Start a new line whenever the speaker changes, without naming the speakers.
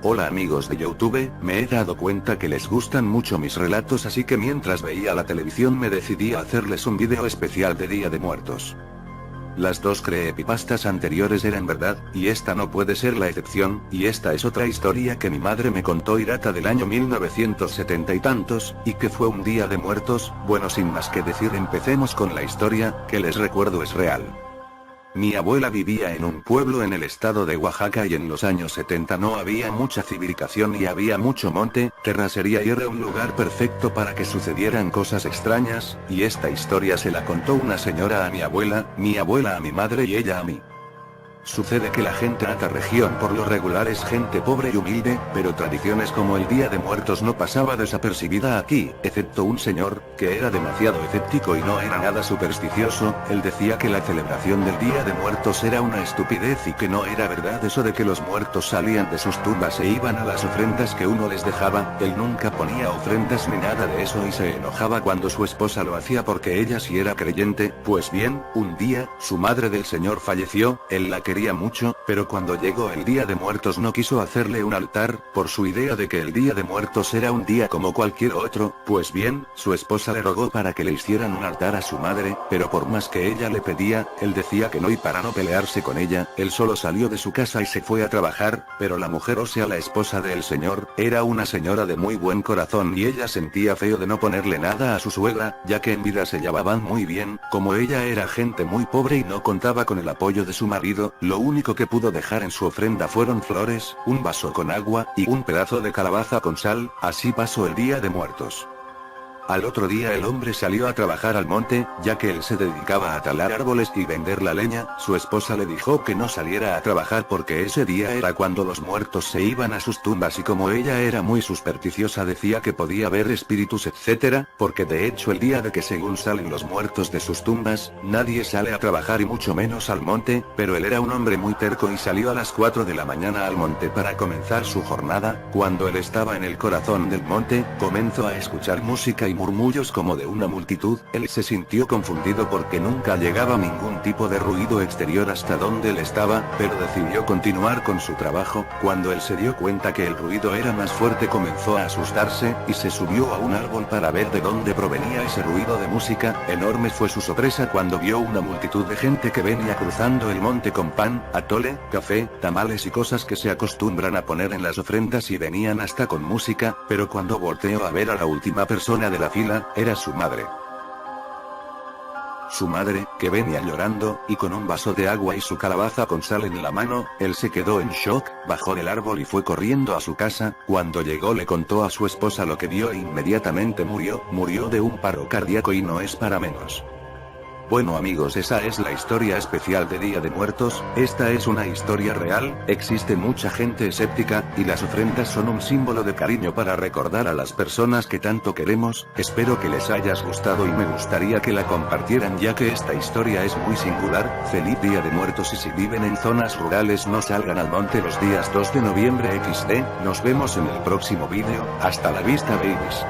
Hola amigos de YouTube, me he dado cuenta que les gustan mucho mis relatos, así que mientras veía la televisión me decidí a hacerles un video especial de Día de Muertos. Las dos creepypastas anteriores eran verdad, y esta no puede ser la excepción, y esta es otra historia que mi madre me contó y data del año 1970 y tantos, y que fue un Día de Muertos. Bueno, sin más que decir, empecemos con la historia, que les recuerdo es real. Mi abuela vivía en un pueblo en el estado de Oaxaca y en los años 70 no había mucha civilización y había mucho monte, terracería y era un lugar perfecto para que sucedieran cosas extrañas, y esta historia se la contó una señora a mi abuela a mi madre y ella a mí. Sucede que la gente de esta región por lo regular es gente pobre y humilde, pero tradiciones como el Día de Muertos no pasaba desapercibida aquí, excepto un señor, que era demasiado escéptico y no era nada supersticioso. Él decía que la celebración del Día de Muertos era una estupidez y que no era verdad eso de que los muertos salían de sus tumbas e iban a las ofrendas que uno les dejaba. Él nunca ponía ofrendas ni nada de eso y se enojaba cuando su esposa lo hacía porque ella sí era creyente. Pues bien, un día, su madre del señor falleció, él la quería mucho, pero cuando llegó el Día de Muertos no quiso hacerle un altar, por su idea de que el Día de Muertos era un día como cualquier otro. Pues bien, su esposa le rogó para que le hicieran un altar a su madre, pero por más que ella le pedía, él decía que no, y para no pelearse con ella, él solo salió de su casa y se fue a trabajar. Pero la mujer, o sea la esposa del señor, era una señora de muy buen corazón y ella sentía feo de no ponerle nada a su suegra, ya que en vida se llevaban muy bien. Como ella era gente muy pobre y no contaba con el apoyo de su marido, lo único que pudo dejar en su ofrenda fueron flores, un vaso con agua, y un pedazo de calabaza con sal. Así pasó el Día de Muertos. Al otro día el hombre salió a trabajar al monte, ya que él se dedicaba a talar árboles y vender la leña. Su esposa le dijo que no saliera a trabajar porque ese día era cuando los muertos se iban a sus tumbas, y como ella era muy supersticiosa decía que podía ver espíritus etcétera, porque de hecho el día de que según salen los muertos de sus tumbas, nadie sale a trabajar y mucho menos al monte. Pero él era un hombre muy terco y salió a las 4 de la mañana al monte para comenzar su jornada. Cuando él estaba en el corazón del monte, comenzó a escuchar música y murmullos como de una multitud. Él se sintió confundido porque nunca llegaba ningún tipo de ruido exterior hasta donde él estaba, pero decidió continuar con su trabajo. Cuando él se dio cuenta que el ruido era más fuerte, comenzó a asustarse, y se subió a un árbol para ver de dónde provenía ese ruido de música. Enorme fue su sorpresa cuando vio una multitud de gente que venía cruzando el monte con pan, atole, café, tamales y cosas que se acostumbran a poner en las ofrendas, y venían hasta con música. Pero cuando volteó a ver a la última persona de la fila, era su madre. Su madre, que venía llorando, y con un vaso de agua y su calabaza con sal en la mano. Él se quedó en shock, bajó del árbol y fue corriendo a su casa. Cuando llegó le contó a su esposa lo que vio e inmediatamente murió de un paro cardíaco, y no es para menos. Bueno amigos, esa es la historia especial de Día de Muertos. Esta es una historia real, existe mucha gente escéptica, y las ofrendas son un símbolo de cariño para recordar a las personas que tanto queremos. Espero que les hayas gustado y me gustaría que la compartieran, ya que esta historia es muy singular. Feliz Día de Muertos, y si viven en zonas rurales no salgan al monte los días 2 de noviembre XD. Nos vemos en el próximo vídeo. Hasta la vista babies.